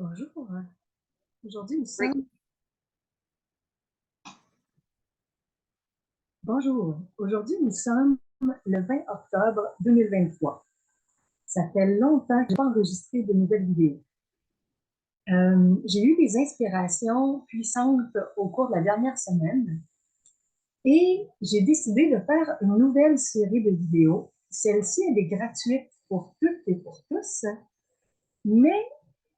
Bonjour. Aujourd'hui, nous Oui. sommes Bonjour. Aujourd'hui, nous sommes le 20 octobre 2023. Ça fait longtemps que je n'ai pas enregistré de nouvelles vidéos. J'ai eu des inspirations puissantes au cours de la dernière semaine et j'ai décidé de faire une nouvelle série de vidéos. Celle-ci, elle est gratuite pour toutes et pour tous, mais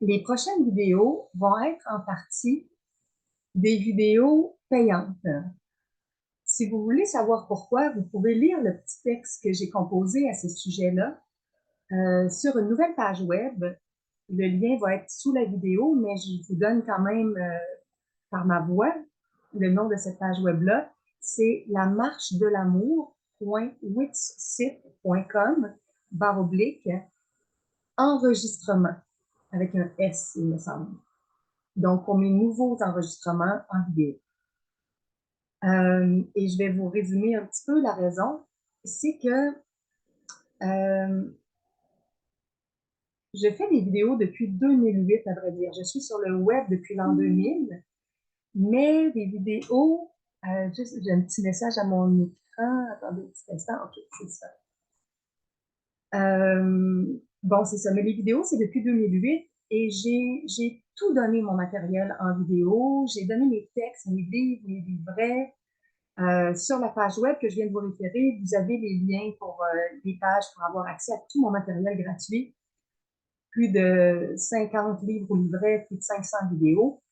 les prochaines vidéos vont être en partie des vidéos payantes. Si vous voulez savoir pourquoi, vous pouvez lire le petit texte que j'ai composé à ce sujet-là sur une nouvelle page web. Le lien va être sous la vidéo, mais je vous donne quand même par ma voix le nom de cette page web-là. C'est la marche de l'amour.wixsite.com// enregistrement avec un S, il me semble. Donc, pour mes nouveaux enregistrements en vidéo. Et je vais vous résumer un petit peu la raison. C'est que je fais des vidéos depuis 2008, à vrai dire. Je suis sur le web depuis l'an 2000, mais des vidéos, juste, j'ai un petit message à mon écran. Attendez un petit instant. OK, c'est ça. Bon, c'est ça. Mais les vidéos, c'est depuis 2008 et j'ai tout donné mon matériel en vidéo. J'ai donné mes textes, mes livres, mes livrets. Sur la page web que je viens de vous référer, vous avez les liens pour les pages pour avoir accès à tout mon matériel gratuit. Plus de 50 livres ou livrets, plus de 500 vidéos.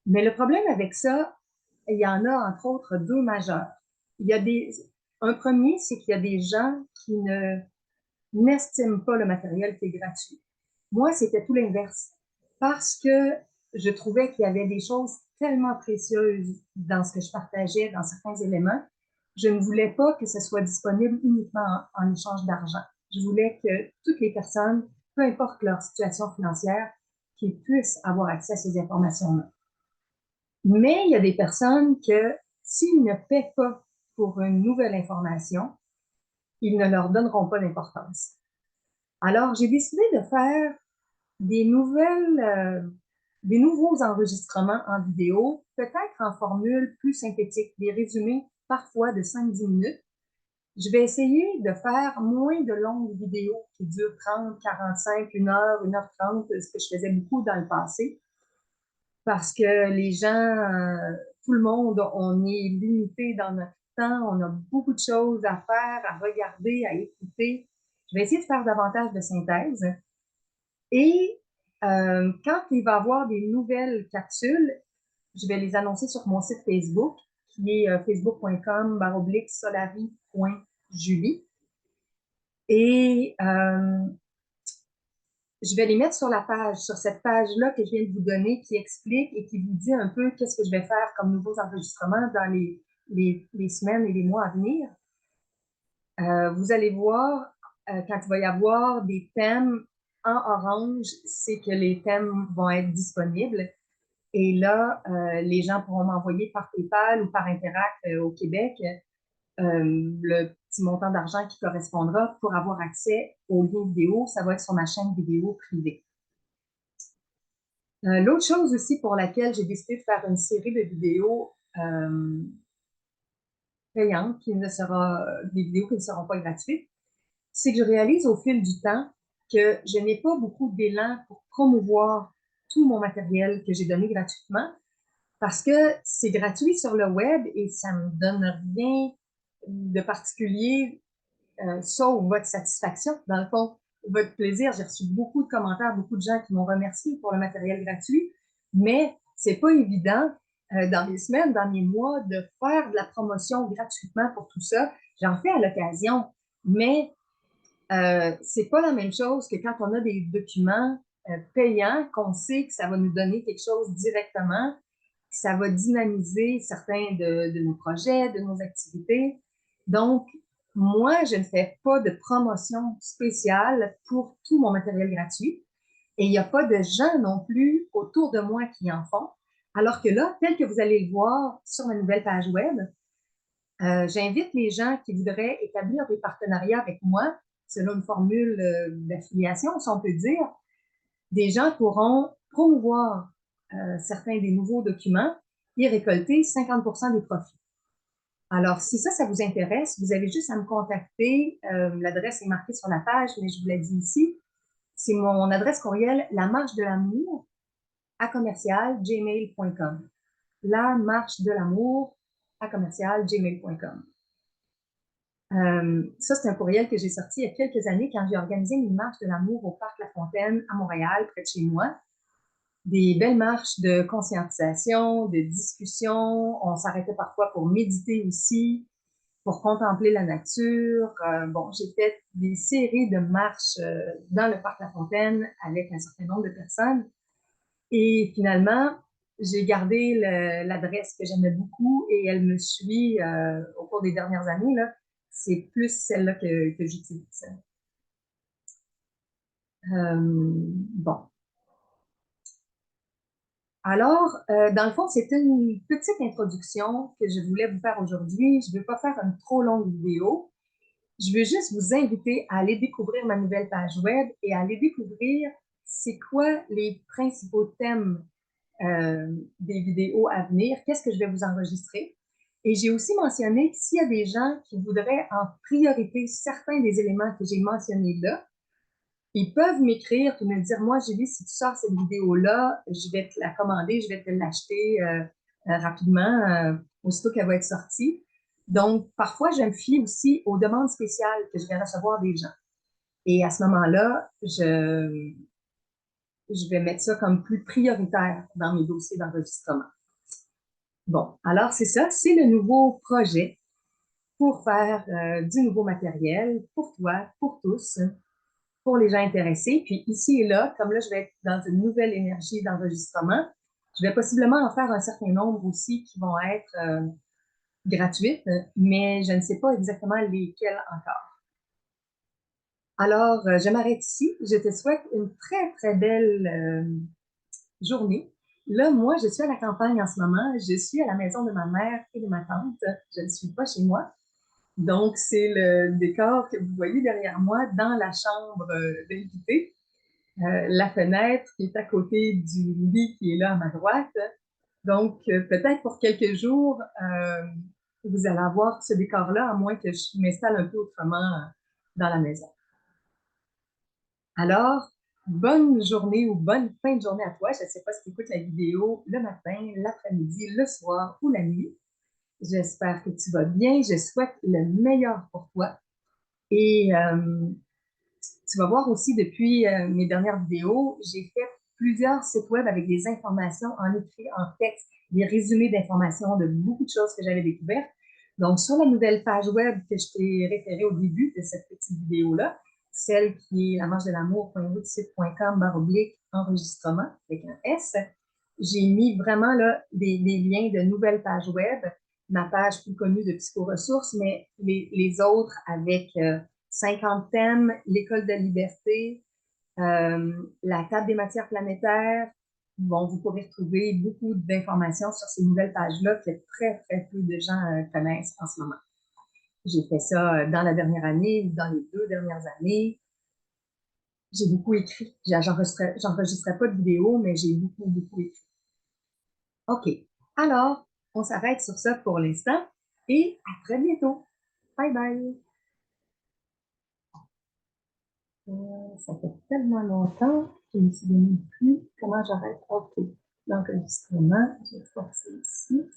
Mais le problème avec ça, il y en a entre autres deux majeurs. Il y a un premier, c'est qu'il y a des gens qui n'estiment pas le matériel qui est gratuit. Moi, c'était tout l'inverse. Parce que je trouvais qu'il y avait des choses tellement précieuses dans ce que je partageais, dans certains éléments, je ne voulais pas que ce soit disponible uniquement en échange d'argent. Je voulais que toutes les personnes, peu importe leur situation financière, qu'ils puissent avoir accès à ces informations-là. Mais il y a des personnes que s'ils ne paient pas pour une nouvelle information, ils ne leur donneront pas d'importance. Alors, j'ai décidé de faire des nouveaux enregistrements en vidéo, peut-être en formule plus synthétique, des résumés parfois de 5-10 minutes. Je vais essayer de faire moins de longues vidéos qui durent 30, 45, 1 heure 30, ce que je faisais beaucoup dans le passé, parce que les gens, tout le monde, on est limité dans notre temps, on a beaucoup de choses à faire, à regarder, à écouter. Je vais essayer de faire davantage de synthèse. Et quand il va y avoir des nouvelles capsules, je vais les annoncer sur mon site Facebook, qui est facebook.com/solari.julie. Et je vais les mettre sur la page, sur cette page-là que je viens de vous donner, qui explique et qui vous dit un peu qu'est-ce que je vais faire comme nouveaux enregistrements dans les semaines et les mois à venir. Vous allez voir, quand il va y avoir des thèmes en orange, c'est que les thèmes vont être disponibles. Et là, les gens pourront m'envoyer par PayPal ou par Interact au Québec le petit montant d'argent qui correspondra pour avoir accès aux liens vidéo. Ça va être sur ma chaîne vidéo privée. L'autre chose aussi pour laquelle j'ai décidé de faire une série de vidéos payantes, des vidéos qui ne seront pas gratuites, c'est que je réalise au fil du temps que je n'ai pas beaucoup d'élan pour promouvoir tout mon matériel que j'ai donné gratuitement parce que c'est gratuit sur le web et ça ne me donne rien de particulier, sauf votre satisfaction, dans le fond, votre plaisir. J'ai reçu beaucoup de commentaires, beaucoup de gens qui m'ont remercié pour le matériel gratuit, mais c'est pas évident dans les semaines, dans les mois, de faire de la promotion gratuitement pour tout ça. J'en fais à l'occasion, mais c'est pas la même chose que quand on a des documents payants, qu'on sait que ça va nous donner quelque chose directement, que ça va dynamiser certains de nos projets, de nos activités. Donc, moi, je ne fais pas de promotion spéciale pour tout mon matériel gratuit. Et il n'y a pas de gens non plus autour de moi qui en font. Alors que là, tel que vous allez le voir sur ma nouvelle page web, j'invite les gens qui voudraient établir des partenariats avec moi, selon une formule d'affiliation, si on peut dire. Des gens pourront promouvoir certains des nouveaux documents et récolter 50% des profits. Alors, si ça vous intéresse, vous avez juste à me contacter. L'adresse est marquée sur la page, mais je vous l'ai dit ici. C'est mon adresse courriel, la marche de l'amour à commercial gmail.com. La marche de l'amour à commercial gmail.com. Ça, c'est un courriel que j'ai sorti il y a quelques années quand j'ai organisé une marche de l'amour au Parc La Fontaine à Montréal, près de chez moi. Des belles marches de conscientisation, de discussion. On s'arrêtait parfois pour méditer aussi, pour contempler la nature. Bon, j'ai fait des séries de marches dans le Parc La Fontaine avec un certain nombre de personnes. Et finalement, j'ai gardé l'adresse que j'aimais beaucoup et elle me suit au cours des dernières années, là. C'est plus celle-là que j'utilise. Bon. Alors, dans le fond, c'était une petite introduction que je voulais vous faire aujourd'hui. Je ne veux pas faire une trop longue vidéo. Je veux juste vous inviter à aller découvrir ma nouvelle page web et à aller découvrir c'est quoi les principaux thèmes des vidéos à venir, qu'est-ce que je vais vous enregistrer. Et j'ai aussi mentionné que s'il y a des gens qui voudraient en priorité certains des éléments que j'ai mentionnés là, ils peuvent m'écrire et me dire, moi, Julie, si tu sors cette vidéo-là, je vais te la commander, je vais te l'acheter rapidement, aussitôt qu'elle va être sortie. Donc, parfois, je me fie aussi aux demandes spéciales que je vais recevoir des gens. Et à ce moment-là, je vais mettre ça comme plus prioritaire dans mes dossiers d'enregistrement. Bon, alors c'est ça, c'est le nouveau projet pour faire du nouveau matériel pour toi, pour tous, pour les gens intéressés. Puis ici et là, comme là, je vais être dans une nouvelle énergie d'enregistrement, je vais possiblement en faire un certain nombre aussi qui vont être gratuites, mais je ne sais pas exactement lesquelles encore. Alors, je m'arrête ici. Je te souhaite une très, très belle journée. Là, moi, je suis à la campagne en ce moment. Je suis à la maison de ma mère et de ma tante. Je ne suis pas chez moi. Donc, c'est le décor que vous voyez derrière moi dans la chambre d'invité. La fenêtre qui est à côté du lit qui est là à ma droite. Donc, peut-être pour quelques jours, vous allez avoir ce décor-là, à moins que je m'installe un peu autrement dans la maison. Alors, bonne journée ou bonne fin de journée à toi. Je ne sais pas si tu écoutes la vidéo le matin, l'après-midi, le soir ou la nuit. J'espère que tu vas bien. Je souhaite le meilleur pour toi. Et tu vas voir aussi depuis mes dernières vidéos, j'ai fait plusieurs sites web avec des informations en écrit, en texte, des résumés d'informations de beaucoup de choses que j'avais découvertes. Donc, sur la nouvelle page web que je t'ai référée au début de cette petite vidéo-là, celle qui est la marche de l'amour.wixsite.com/enregistrement avec un S, j'ai mis vraiment là des liens de nouvelles pages web, ma page plus connue de psychoressources, mais les autres avec 50 thèmes, l'école de la liberté, la table des matières planétaires. Bon, vous pourrez retrouver beaucoup d'informations sur ces nouvelles pages-là que très, très peu de gens connaissent en ce moment. J'ai fait ça dans la dernière année, dans les 2 dernières années. J'ai beaucoup écrit. J'enregistrais pas de vidéo, mais j'ai beaucoup, beaucoup écrit. OK. Alors, on s'arrête sur ça pour l'instant et à très bientôt. Bye bye. Ça fait tellement longtemps que je ne me souviens plus comment j'arrête. OK. L'enregistrement, je vais forcer ici.